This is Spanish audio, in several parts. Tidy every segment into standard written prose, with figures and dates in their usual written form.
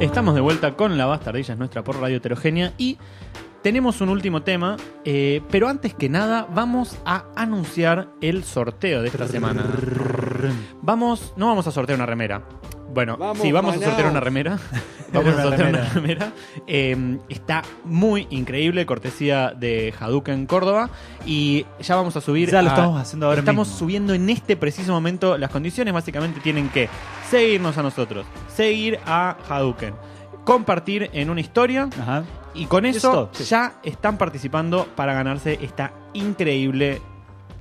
Estamos de vuelta con La Bastardilla, es nuestra por Radio Heterogénea, y tenemos un último tema, pero antes que nada vamos a anunciar el sorteo de esta semana. No vamos a sortear una remera. Bueno, sí, vamos a sortear una remera. Vamos a sortear una remera. Está muy increíble, cortesía de Hadouken Córdoba. Y ya vamos a subir. Ya lo estamos haciendo ahora Estamos mismo. subiendo en este preciso momento las condiciones. Básicamente tienen que seguirnos a nosotros, seguir a Hadouken, compartir en una historia. Ajá. Y con eso Sí. ya están participando para ganarse esta increíble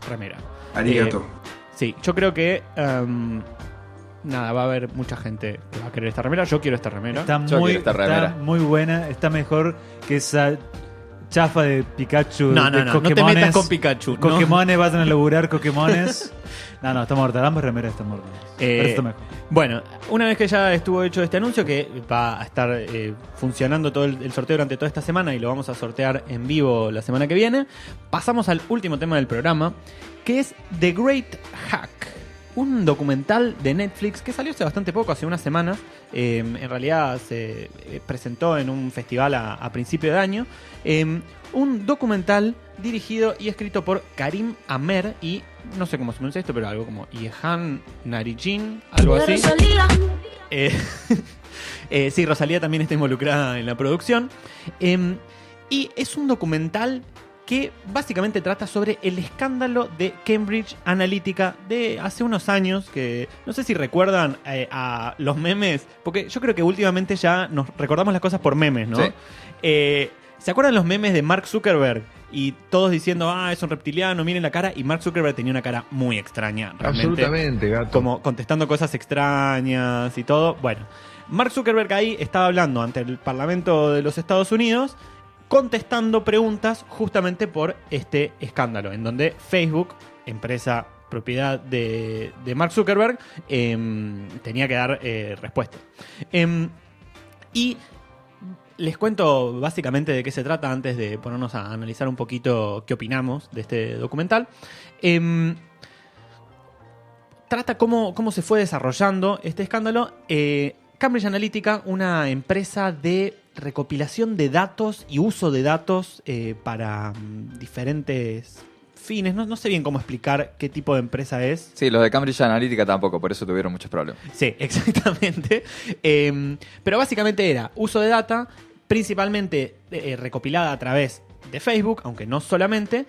remera. Arigato. Sí, yo creo que nada, va a haber mucha gente que va a querer esta remera. Yo quiero esta remera. Yo quiero esta remera. Está muy buena, está mejor que esa chafa de Pikachu. No de te Coquemones. metas con Pikachu. ¿no? Coquemones, vayan a laburar Coquemones. No, está muerta. Ambas remeras están muertas. Pero está mejor. Bueno, una vez que ya estuvo hecho este anuncio, que va a estar funcionando todo el sorteo durante toda esta semana y lo vamos a sortear en vivo la semana que viene, pasamos al último tema del programa, que es The Great Hack. Un documental de Netflix que salió hace bastante poco, hace unas semanas. En realidad se presentó en un festival a principio de año. Un documental dirigido y escrito por Karim Amer y, no sé cómo se pronuncia esto, pero algo como Yehan Narijin, algo así. Sí, Rosalía también está involucrada en la producción. Y es un documental que básicamente trata sobre el escándalo de Cambridge Analytica de hace unos años, que no sé si recuerdan a los memes, porque yo creo que últimamente ya nos recordamos las cosas por memes, ¿no? Sí. ¿Se acuerdan los memes de Mark Zuckerberg? Y todos diciendo, es un reptiliano, miren la cara. Y Mark Zuckerberg tenía una cara muy extraña, realmente. Absolutamente, gato. Como contestando cosas extrañas y todo. Bueno, Mark Zuckerberg ahí estaba hablando ante el Parlamento de los Estados Unidos, contestando preguntas justamente por este escándalo, en donde Facebook, empresa propiedad de Mark Zuckerberg, tenía que dar respuesta. Y les cuento básicamente de qué se trata antes de ponernos a analizar un poquito qué opinamos de este documental. Trata cómo se fue desarrollando este escándalo. Cambridge Analytica, una empresa de recopilación de datos y uso de datos para diferentes fines. No sé bien cómo explicar qué tipo de empresa es. Sí, los de Cambridge Analytica tampoco, por eso tuvieron muchos problemas. Sí, exactamente. Pero básicamente era uso de data, principalmente recopilada a través de Facebook, aunque no solamente.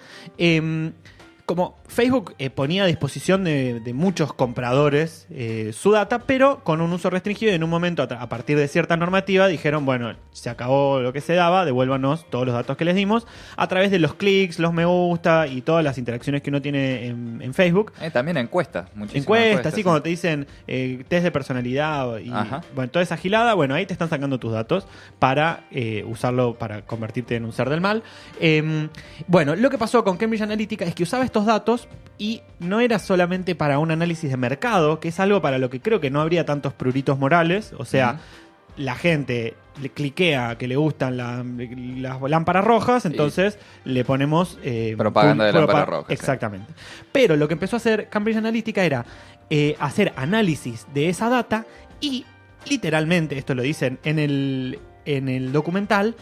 Como Facebook ponía a disposición de muchos compradores su data, pero con un uso restringido, y en un momento, a partir de cierta normativa, dijeron, bueno, se acabó lo que se daba, devuélvanos todos los datos que les dimos, a través de los clics, los me gusta y todas las interacciones que uno tiene en Facebook. También encuestas, muchísimas Encuestas, sí, sí. cuando te dicen test de personalidad y bueno, toda esa gilada, bueno, ahí te están sacando tus datos para usarlo para convertirte en un ser del mal. Bueno, lo que pasó con Cambridge Analytica es que usaba estos datos y no era solamente para un análisis de mercado, que es algo para lo que creo que no habría tantos pruritos morales, o sea, la gente le cliquea que le gustan las lámparas rojas, entonces le ponemos propaganda de lámparas rojas. Exactamente. Sí. Pero lo que empezó a hacer Cambridge Analytica era hacer análisis de esa data y, literalmente, esto lo dicen en el documental,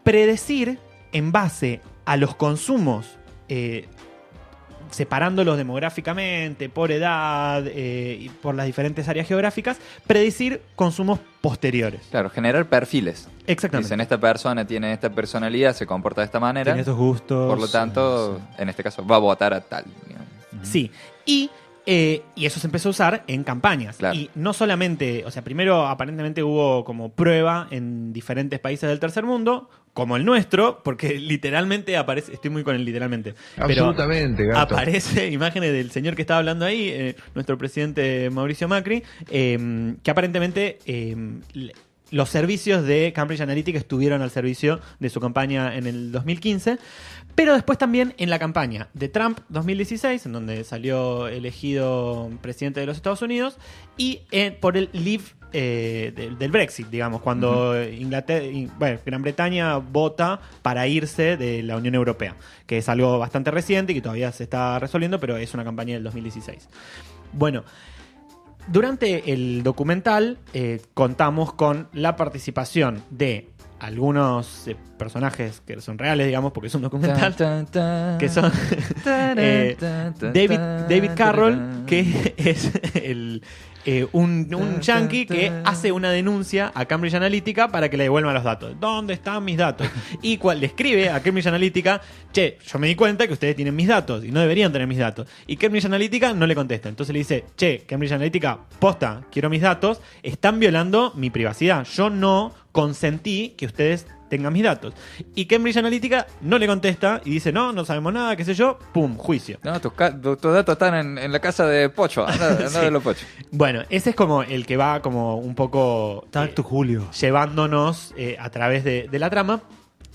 predecir en base a los consumos, separándolos demográficamente, por edad y por las diferentes áreas geográficas, predecir consumos posteriores. Claro, generar perfiles. Exactamente. Dicen, esta persona tiene esta personalidad, se comporta de esta manera. Tiene estos gustos. Por lo tanto, en este caso, va a votar a tal. Digamos. Sí. Y eso se empezó a usar en campañas. Claro. Y no solamente, o sea, primero aparentemente hubo como prueba en diferentes países del tercer mundo, como el nuestro, porque literalmente aparece, estoy muy con el literalmente, Absolutamente, pero gato. aparece imágenes del señor que estaba hablando ahí, nuestro presidente Mauricio Macri, que aparentemente los servicios de Cambridge Analytica estuvieron al servicio de su campaña en el 2015, pero después también en la campaña de Trump 2016, en donde salió elegido presidente de los Estados Unidos, y por el Leave del Brexit, digamos, cuando Gran Bretaña vota para irse de la Unión Europea, que es algo bastante reciente y que todavía se está resolviendo, pero es una campaña del 2016. Bueno, Durante el documental contamos con la participación de algunos personajes que son reales, digamos, porque es un documental, que son David Carroll, que es un yankee que hace una denuncia a Cambridge Analytica para que le devuelvan los datos. ¿Dónde están mis datos? Y le escribe a Cambridge Analytica, che, yo me di cuenta que ustedes tienen mis datos y no deberían tener mis datos. Y Cambridge Analytica no le contesta. Entonces le dice, che, Cambridge Analytica, posta, quiero mis datos, están violando mi privacidad. Yo no consentí que ustedes tengan mis datos. Y Cambridge Analytica no le contesta y dice, no sabemos nada, qué sé yo, pum, juicio. No, tus datos están en la casa de Pocho, anda Sí. de los Pocho. Bueno, ese es como el que va como un poco Tacto Julio. llevándonos a través de la trama.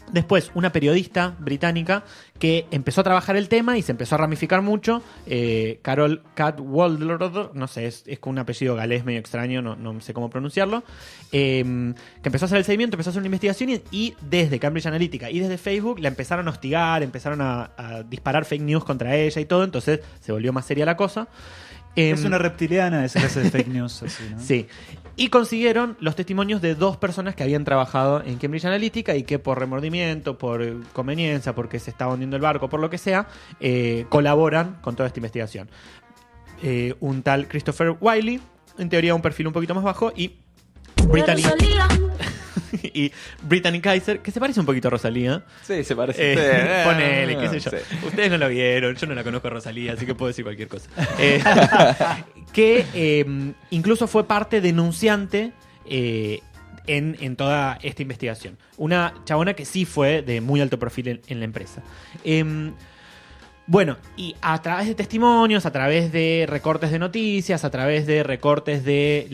Después, una periodista británica que empezó a trabajar el tema y se empezó a ramificar mucho. Carol Cadwalder, no sé, es con un apellido galés medio extraño, no sé cómo pronunciarlo. Que empezó a hacer el seguimiento, empezó a hacer una investigación y desde Cambridge Analytica y desde Facebook la empezaron a hostigar, empezaron a disparar fake news contra ella y todo. Entonces se volvió más seria la cosa. Es una reptiliana esa clase de fake news. Así, ¿no? Sí. Y consiguieron los testimonios de 2 personas que habían trabajado en Cambridge Analytica y que por remordimiento, por conveniencia, porque se estaba hundiendo el barco, por lo que sea, colaboran con toda esta investigación. Un tal Christopher Wiley, en teoría un perfil un poquito más bajo, y Brittany Kaiser, que se parece un poquito a Rosalía. Sí, se parece. Ponele, qué sé yo. Sí. Ustedes no lo vieron, yo no la conozco a Rosalía, así que puedo decir cualquier cosa. Que incluso fue parte denunciante en toda esta investigación. Una chabona que sí fue de muy alto perfil en la empresa. Bueno, y a través de testimonios, a través de recortes de noticias, a través de recortes de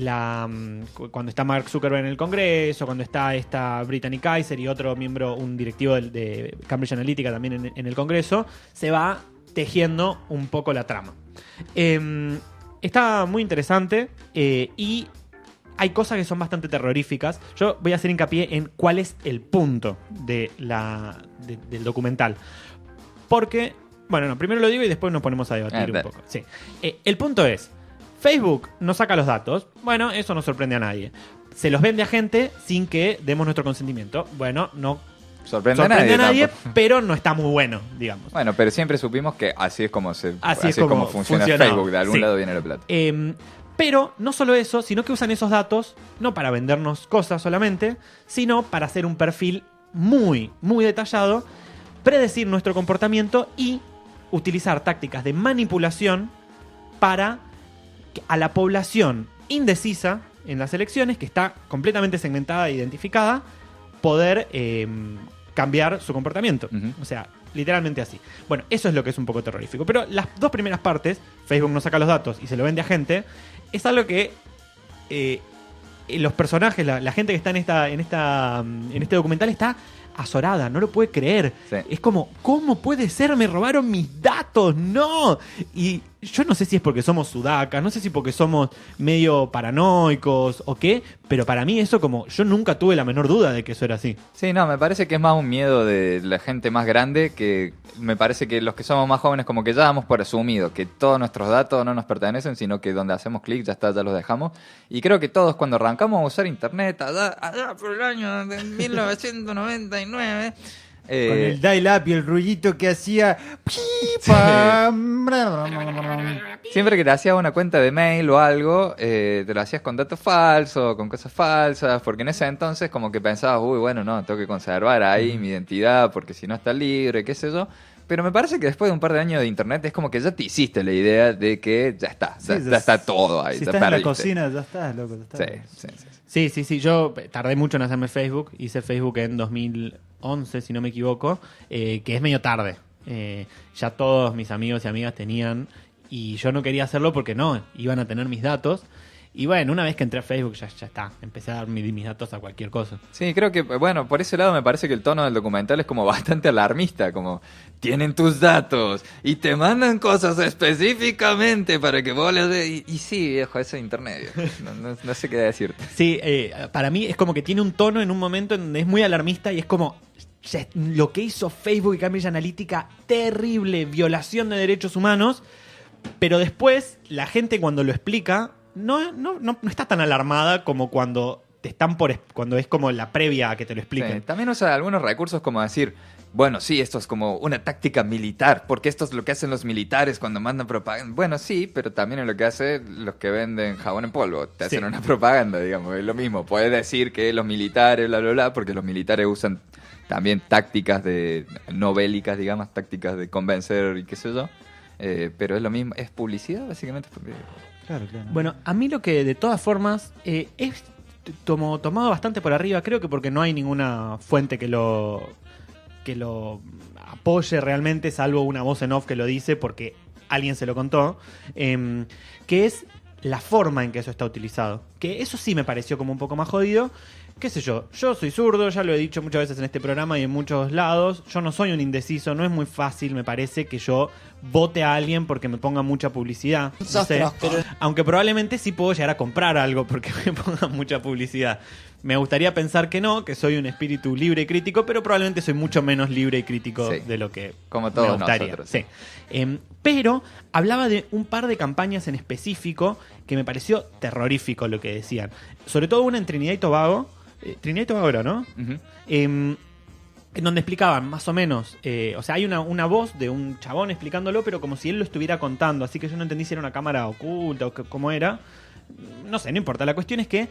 cuando está Mark Zuckerberg en el Congreso, cuando está esta Brittany Kaiser y otro miembro, un directivo de Cambridge Analytica también en el Congreso, se va tejiendo un poco la trama. Está muy interesante y hay cosas que son bastante terroríficas. Yo voy a hacer hincapié en cuál es el punto del documental. Porque... Bueno, no, primero lo digo y después nos ponemos a debatir un poco. Sí. El punto es, Facebook nos saca los datos. Bueno, eso no sorprende a nadie. Se los vende a gente sin que demos nuestro consentimiento. Bueno, no Sorprende a nadie, pero no está muy bueno, digamos. Bueno, pero siempre supimos que así es como funciona funcionaba. Facebook. De algún lado viene la plata. Pero no solo eso, sino que usan esos datos no para vendernos cosas solamente, sino para hacer un perfil muy, muy detallado, predecir nuestro comportamiento y utilizar tácticas de manipulación para a la población indecisa en las elecciones, que está completamente segmentada e identificada, poder cambiar su comportamiento. Uh-huh. O sea, literalmente así. Bueno, eso es lo que es un poco terrorífico. Pero las 2 primeras partes, Facebook no saca los datos y se lo vende a gente, es algo que los personajes, la gente que está en este documental está azorada, no lo puede creer. Sí. Es como, ¿cómo puede ser? Me robaron mis datos, no. Y yo no sé si es porque somos sudacas, no sé si porque somos medio paranoicos o qué, pero para mí eso como, yo nunca tuve la menor duda de que eso era así. Sí, no, me parece que es más un miedo de la gente más grande, que me parece que los que somos más jóvenes como que ya damos por asumido que todos nuestros datos no nos pertenecen, sino que donde hacemos clic ya está, ya los dejamos. Y creo que todos cuando arrancamos a usar internet, allá por el año de 1999... Con el dial-up y el ruidito que hacía. Siempre que te hacías una cuenta de mail o algo, te lo hacías con datos falsos, con cosas falsas, porque en ese entonces como que pensabas, uy, bueno, no, tengo que conservar ahí mi identidad porque si no está libre, qué sé yo. Pero me parece que después de un par de años de internet es como que ya te hiciste la idea de que ya está, ya está todo ahí. Si ya estás en la perdiste. cocina, ya estás, loco. Ya estás. Sí. Yo tardé mucho en hacerme Facebook. Hice Facebook en 2011, si no me equivoco, que es medio tarde. Ya todos mis amigos y amigas tenían, y yo no quería hacerlo porque no, iban a tener mis datos. Y bueno, una vez que entré a Facebook ya está, empecé a dar mis datos a cualquier cosa. Sí, creo que, bueno, por ese lado me parece que el tono del documental es como bastante alarmista, como tienen tus datos y te mandan cosas específicamente para que vos les des... Y sí, viejo, eso es internet, no sé qué decirte. Sí, para mí es como que tiene un tono en un momento en donde es muy alarmista y es como... lo que hizo Facebook y Cambridge Analytica, terrible violación de derechos humanos, pero después la gente cuando lo explica no está tan alarmada como cuando cuando es como la previa a que te lo expliquen. Sí, también usa algunos recursos como decir, bueno, sí, esto es como una táctica militar, porque esto es lo que hacen los militares cuando mandan propaganda. Bueno, sí, pero también es lo que hacen los que venden jabón en polvo. Te hacen una propaganda, digamos, es lo mismo. Puedes decir que los militares, bla, bla, bla, porque los militares usan también tácticas no bélicas, digamos, tácticas de convencer y qué sé yo. Pero es lo mismo, es publicidad, básicamente. Claro. Bueno, a mí lo que de todas formas es tomado bastante por arriba, creo que porque no hay ninguna fuente que lo apoye realmente, salvo una voz en off que lo dice porque alguien se lo contó, que es la forma en que eso está utilizado. Que eso sí me pareció como un poco más jodido. Qué sé yo soy zurdo, ya lo he dicho muchas veces en este programa y en muchos lados, yo no soy un indeciso, no es muy fácil, me parece, que yo vote a alguien porque me ponga mucha publicidad. No sé, aunque probablemente sí puedo llegar a comprar algo porque me ponga mucha publicidad. Me gustaría pensar que no, que soy un espíritu libre y crítico, pero probablemente soy mucho menos libre y crítico de lo que como todos me gustaría. Nosotros. Sí. Pero hablaba de un par de campañas en específico que me pareció terrorífico lo que decían. Sobre todo una en Trinidad y Tobago. Trinidad y Tobago era, ¿no? Uh-huh. En donde explicaban más o menos, o sea, hay una voz de un chabón explicándolo, pero como si él lo estuviera contando, así que yo no entendí si era una cámara oculta o cómo era. No sé, no importa. La cuestión es que,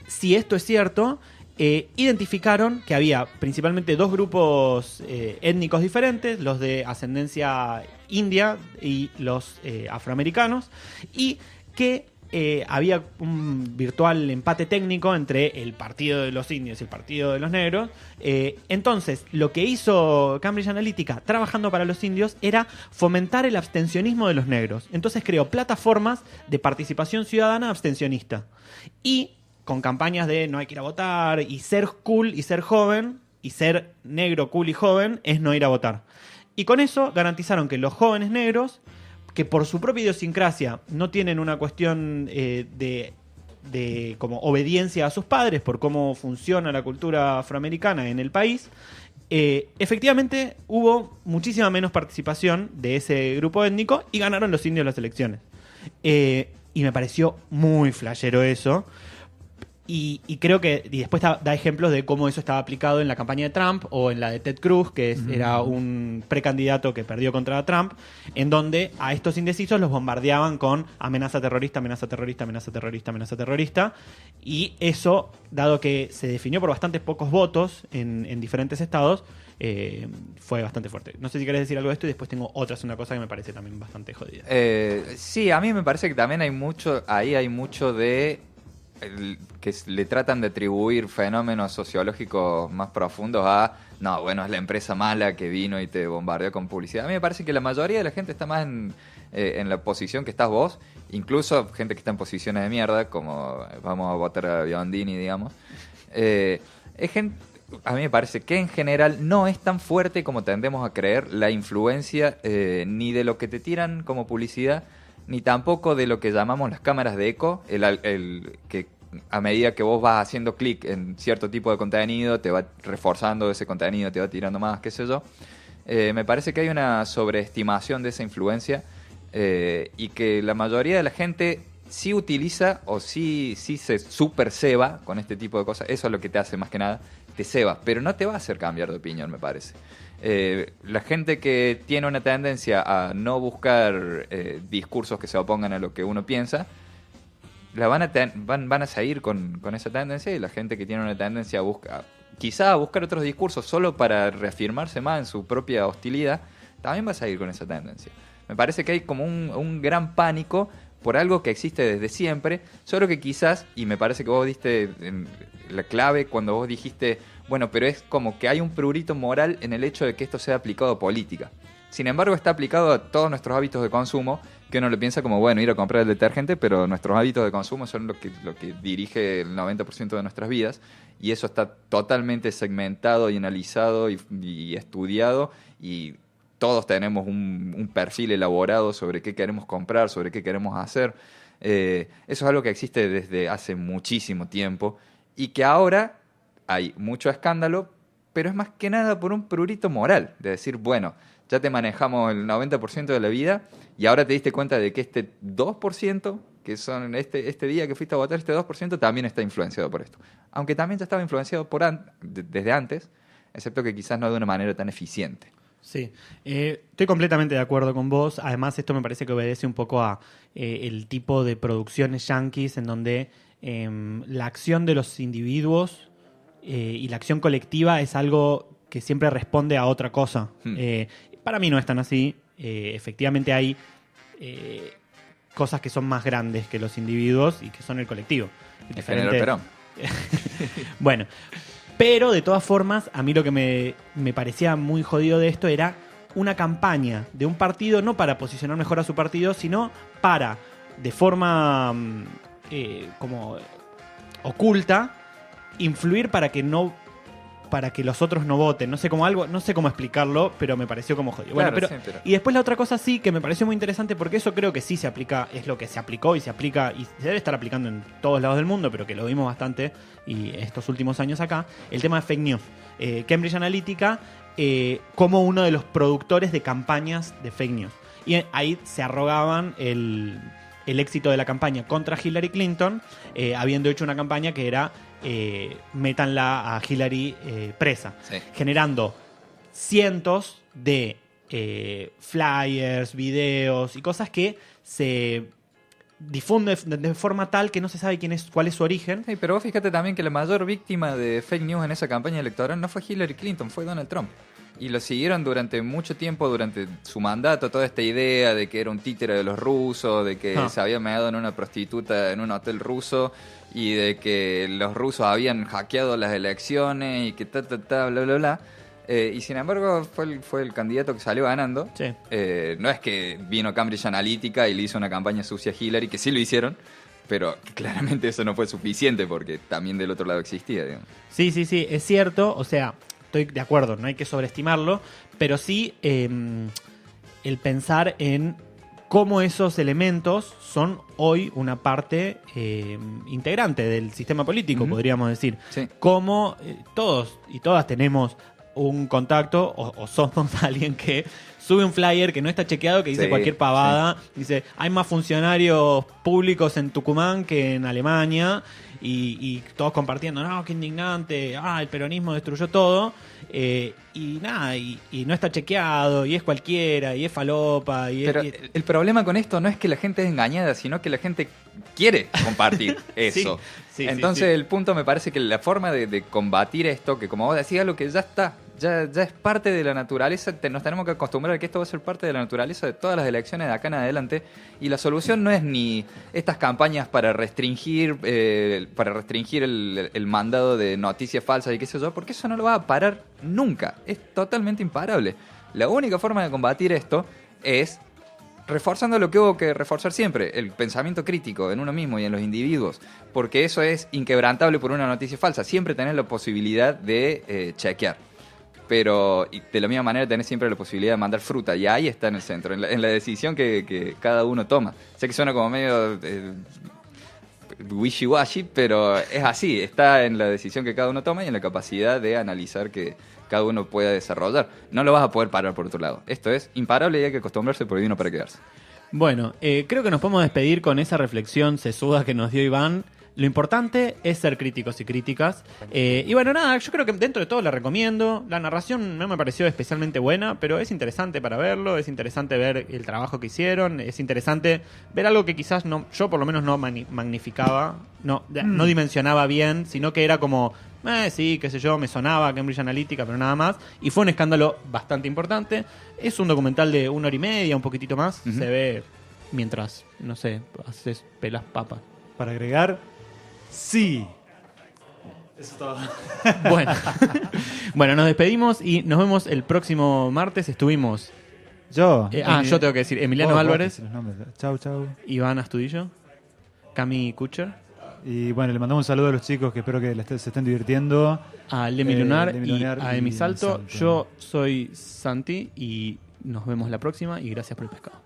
si esto es cierto, identificaron que había principalmente dos grupos étnicos diferentes, los de ascendencia india y los afroamericanos, y que había un virtual empate técnico entre el partido de los indios y el partido de los negros. Entonces, lo que hizo Cambridge Analytica trabajando para los indios era fomentar el abstencionismo de los negros. Entonces creó plataformas de participación ciudadana abstencionista. Y con campañas de no hay que ir a votar, y ser cool y ser joven, y ser negro, cool y joven es no ir a votar. Y con eso garantizaron que los jóvenes negros, que por su propia idiosincrasia no tienen una cuestión de como obediencia a sus padres por cómo funciona la cultura afroamericana en el país, efectivamente hubo muchísima menos participación de ese grupo étnico y ganaron los indios las elecciones. Y me pareció muy flashero eso. Y creo que después da ejemplos de cómo eso estaba aplicado en la campaña de Trump o en la de Ted Cruz, que era un precandidato que perdió contra Trump, en donde a estos indecisos los bombardeaban con amenaza terrorista, amenaza terrorista, amenaza terrorista, amenaza terrorista. Y eso, dado que se definió por bastantes pocos votos en diferentes estados, fue bastante fuerte. No sé si querés decir algo de esto y después tengo una cosa que me parece también bastante jodida. Sí, a mí me parece que también hay mucho de... que le tratan de atribuir fenómenos sociológicos más profundos a, no, bueno, es la empresa mala que vino y te bombardeó con publicidad. A mí me parece que la mayoría de la gente está más en la posición que estás vos, incluso gente que está en posiciones de mierda, como vamos a votar a Biondini, digamos. A mí me parece que en general no es tan fuerte como tendemos a creer la influencia ni de lo que te tiran como publicidad, ni tampoco de lo que llamamos las cámaras de eco, el que a medida que vos vas haciendo clic en cierto tipo de contenido, te va reforzando ese contenido, te va tirando más, qué sé yo. Me parece que hay una sobreestimación de esa influencia y que la mayoría de la gente sí utiliza o sí se super ceba con este tipo de cosas. Eso es lo que te hace más que nada, te ceba, pero no te va a hacer cambiar de opinión, me parece. La gente que tiene una tendencia a no buscar discursos que se opongan a lo que uno piensa, van a seguir con esa tendencia, y la gente que tiene una tendencia quizá a buscar otros discursos solo para reafirmarse más en su propia hostilidad, también va a seguir con esa tendencia. Me parece que hay como un gran pánico por algo que existe desde siempre, solo que quizás, y me parece que vos diste la clave cuando vos dijiste, bueno, pero es como que hay un prurito moral en el hecho de que esto sea aplicado a política. Sin embargo, está aplicado a todos nuestros hábitos de consumo, que uno lo piensa como, bueno, ir a comprar el detergente, pero nuestros hábitos de consumo son lo que dirige el 90% de nuestras vidas, y eso está totalmente segmentado y analizado y estudiado, y todos tenemos un perfil elaborado sobre qué queremos comprar, sobre qué queremos hacer. Eso es algo que existe desde hace muchísimo tiempo, y que ahora hay mucho escándalo, pero es más que nada por un prurito moral, de decir, bueno, ya te manejamos el 90% de la vida y ahora te diste cuenta de que este 2%, que son este día que fuiste a votar, este 2% también está influenciado por esto. Aunque también ya estaba influenciado desde antes, excepto que quizás no de una manera tan eficiente. Sí, estoy completamente de acuerdo con vos. Además, esto me parece que obedece un poco a el tipo de producciones yanquis en donde la acción de los individuos y la acción colectiva es algo que siempre responde a otra cosa. Para mí no es tan así. Efectivamente hay cosas que son más grandes que los individuos y que son el colectivo. El general Perón. Bueno, pero de todas formas, a mí lo que me parecía muy jodido de esto era una campaña de un partido, no para posicionar mejor a su partido, sino para, de forma como oculta, influir para que los otros no voten. No sé cómo explicarlo, pero me pareció como jodido. Claro, bueno, pero. Y después la otra cosa sí que me pareció muy interesante, porque eso creo que sí se aplica, es lo que se aplicó y se aplica, y se debe estar aplicando en todos lados del mundo, pero que lo vimos bastante y estos últimos años acá, el tema de fake news. Cambridge Analytica como uno de los productores de campañas de fake news. Y ahí se arrogaban el éxito de la campaña contra Hillary Clinton, habiendo hecho una campaña que era métanla a Hillary presa, sí, generando cientos de flyers, videos y cosas que se difunden de forma tal que no se sabe cuál es su origen. Sí, pero vos fíjate también que la mayor víctima de fake news en esa campaña electoral no fue Hillary Clinton, fue Donald Trump. Y lo siguieron durante mucho tiempo, durante su mandato, toda esta idea de que era un títere de los rusos, de que se había meado en una prostituta en un hotel ruso y de que los rusos habían hackeado las elecciones y que bla, bla, bla. Y sin embargo fue el candidato que salió ganando. Sí. No es que vino Cambridge Analytica y le hizo una campaña sucia a Hillary, que sí lo hicieron, pero claramente eso no fue suficiente porque también del otro lado existía, digamos. Sí, es cierto, o sea, estoy de acuerdo, no hay que sobreestimarlo, pero sí el pensar en cómo esos elementos son hoy una parte integrante del sistema político, podríamos decir. Sí. Cómo todos y todas tenemos un contacto o somos alguien que sube un flyer que no está chequeado, que dice cualquier pavada, dice, hay más funcionarios públicos en Tucumán que en Alemania, y todos compartiendo, no, qué indignante, el peronismo destruyó todo, y nada, y no está chequeado, y es cualquiera, y es falopa. Pero el problema con esto no es que la gente es engañada, sino que la gente quiere compartir eso. Entonces el punto me parece que la forma de combatir esto, que como vos decías, lo que ya está, ya es parte de la naturaleza, nos tenemos que acostumbrar a que esto va a ser parte de la naturaleza de todas las elecciones de acá en adelante, y la solución no es ni estas campañas para restringir el mandado de noticias falsas y qué sé yo, porque eso no lo va a parar nunca, es totalmente imparable. La única forma de combatir esto es reforzando lo que hubo que reforzar siempre, el pensamiento crítico en uno mismo y en los individuos, porque eso es inquebrantable por una noticia falsa, siempre tenés la posibilidad de chequear. Pero de la misma manera tenés siempre la posibilidad de mandar fruta, y ahí está en el centro, en la decisión que cada uno toma. Sé que suena como medio wishy-washy, pero es así, está en la decisión que cada uno toma y en la capacidad de analizar que cada uno pueda desarrollar. No lo vas a poder parar por otro lado. Esto es imparable y hay que acostumbrarse porque vino para quedarse. Bueno, creo que nos podemos despedir con esa reflexión sesuda que nos dio Iván. Lo importante es ser críticos y críticas. Y bueno, nada, yo creo que dentro de todo la recomiendo. La narración no me pareció especialmente buena, pero es interesante para verlo, es interesante ver el trabajo que hicieron, es interesante ver algo que quizás yo por lo menos no magnificaba, no dimensionaba bien, sino que era como, sí, qué sé yo, me sonaba Cambridge Analytica, pero nada más. Y fue un escándalo bastante importante. Es un documental de 1 hora y media, un poquitito más. Se ve mientras, no sé, haces pelas papas. Para agregar... Sí. Eso es todo. Bueno, nos despedimos y nos vemos el próximo martes. Estuvimos... Yo tengo que decir. Emiliano Álvarez. Chau. Iván Astudillo. Cami Kutcher. Y bueno, le mandamos un saludo a los chicos que espero que se estén divirtiendo. A Lemi Lunar y a Emi Salto. Yo soy Santi y nos vemos la próxima y gracias por el pescado.